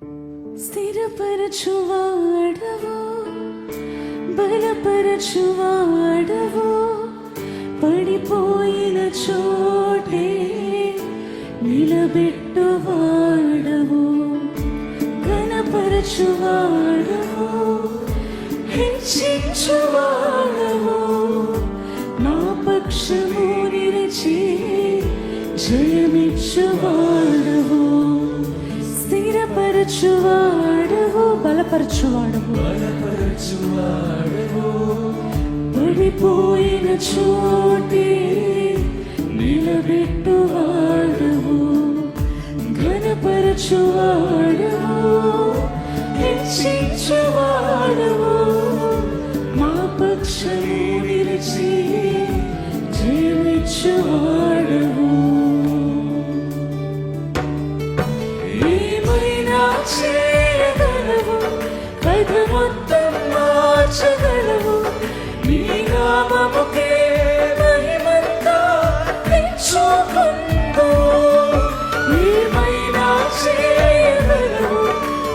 స్థిరపరచువాడవు, బలపరచువాడవు, పడిపోయిన చోటే నిలబెట్టువాడవు, ఘనపరచువాడవు, హెచ్చించువాడవు, నా పక్షము నిలిచి జయమిచ్చువాడవు, స్థిరపరచువాడవు, బలపరచువాడవు, పడిపోయిన చోటే నిలబెట్టువాడవు, ఘనపరచువాడవు, హెచ్చించువాడవు, మా పక్షము నిలిచి జయమిచ్చువాడవు. ఏమైనా చేయగలవు, కథ మొత్తం మార్చగలవు, నీ నామముకే మహిమంతా తెచ్చుకుందు. ఏమైనా చేయగలవు,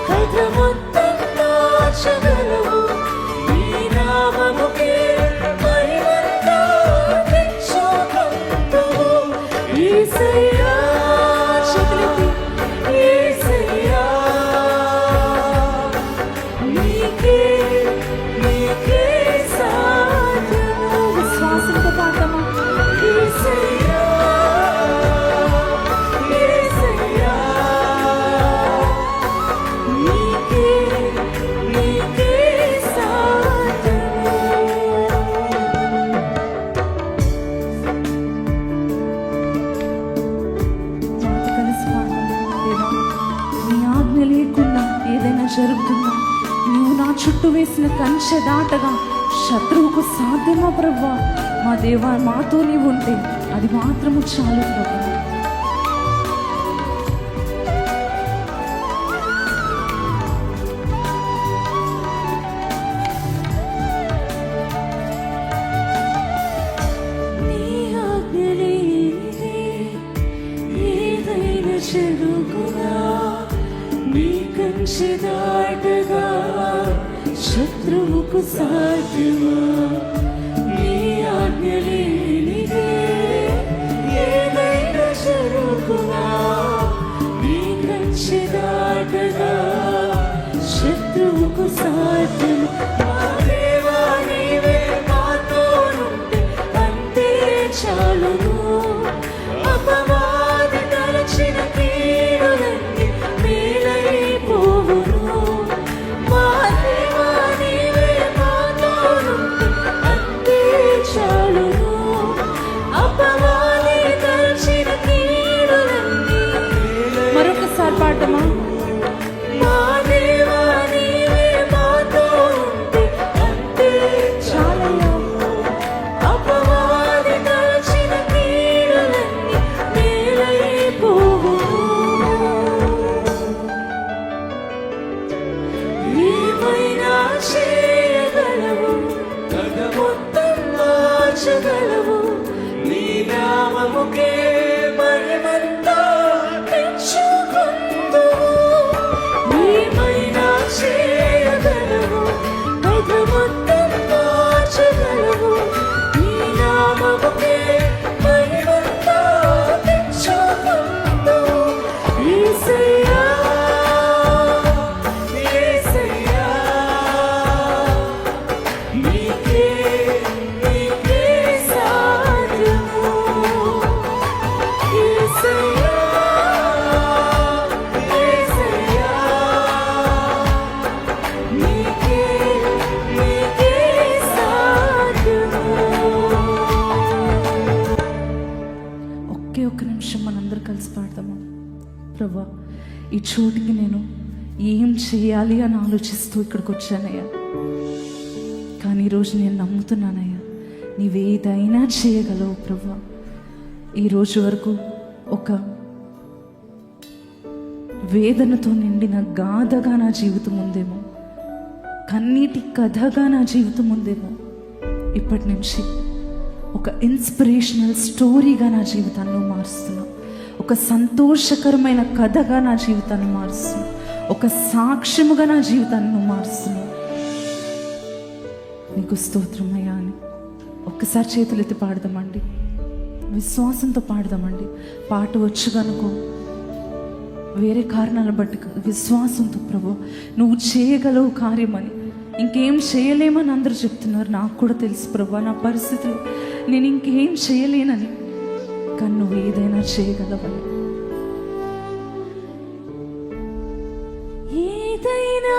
కథ మొత్తం మార్చగలవు, నీ నామముకే మహిమంతా తెచ్చుకుందు. యేసయ్యా, చేతులెత్తి, యేసయ్యా, నీకే నీకే సాధ్యము. విశ్వాసంతో పాడతామా? యేసయ్యా, యేసయ్యా, నీకే నీకే సాధ్యము. మాతో కలిసి పాడదాం. దేవా, నీ ఆజ్ఞ లేకుండా ఏదైనా జరుగుతుందా? నువ్వు నా చుట్టూ వేసిన కంచె దాటగా శత్రువుకు సాధ్యమా ప్రభువా? మా దేవా, మాతో నీవు ఉంటే అది మాత్రము చాలు ప్రభువా. నీ ఆజ్ఞ లేనిదే ఏదైనా జరుగునా? నీ కంచె దాటగా శత్రువుకు సాధ్యమా? నీ ఆజ్ఞ లేనిదే ఏదైనా జరుగునా? నీ కంచె దాటగా శత్రువుకు సాధ్యమా? మా దేవా, నీవే మాతో ఉంటే అంతే చాలును. అపవాది తలచిన కీడులన్నీ మేలైపోవును. మా దేవా, నీవే మాతో ఉంటే అంతే చాలును. అపవాది తలచిన కీడులన్నీ మరొకసారి పాడమా? మా దేవా, నీవే మాతో ఉంటే అంతే చాలయ్యా. అపవాది తలచిన కీడులన్నీ మేలైపోవును. ఏమైనా చేయగలవు, కథ మొత్తం మార్చగలవు, నీ నామముకే మహిమంతా తెచ్చుకుందువు. ఏమైనా చేయగలవు, కథ మొత్తం మార్చగలవు, నీ నామముకే మహిమంతా తెచ్చుకుందువు. యేసయ్యా, యేసయ్యా, నీకే నీకే సాధ్యము. యేసయ్యా, యేసయ్యా, నీకే నీకే సాధ్యము. ఒకే ఒక్క నిమిషం మనందరూ కలిసి పాడదాము. ప్రభా, ఈ చోటికి నేను ఏం చేయాలి అని ఆలోచిస్తూ ఇక్కడికి వచ్చానయ్యా. కానీ ఈరోజు నేను నమ్ముతున్నానయ్యా, నీవేదైనా చేయగలవు ప్రభా. ఈరోజు వరకు ఒక వేదనతో నిండిన గాథగా నా జీవితం ఉందేమో, కన్నీటి కథగా నా జీవితం ఉందేమో, ఇప్పటి నుంచి ఒక ఇన్స్పిరేషనల్ స్టోరీగా నా జీవితాన్ని మారుస్తున్నావు. ఒక సంతోషకరమైన కథగా నా జీవితాన్ని మారుస్తున్నావు. ఒక సాక్ష్యముగా నా జీవితాన్ని నువ్వు మారుస్తున్నావు. నీకు స్తోత్రమయ్యా అని ఒక్కసారి చేతులెత్తి పాడదామండి, విశ్వాసంతో పాడదామండి. పాట వచ్చు కనుకో, వేరే కారణాలను బట్టి విశ్వాసంతో ప్రభు నువ్వు చేయగలవు కార్యమని, ఇంకేం చేయలేమని అందరూ చెప్తున్నారు. నాకు కూడా తెలుసు ప్రభు నా పరిస్థితులు, నేను ఇంకేం చేయలేనని, కానీ నువ్వు ఏదైనా చేయగలవని. ఏదైనా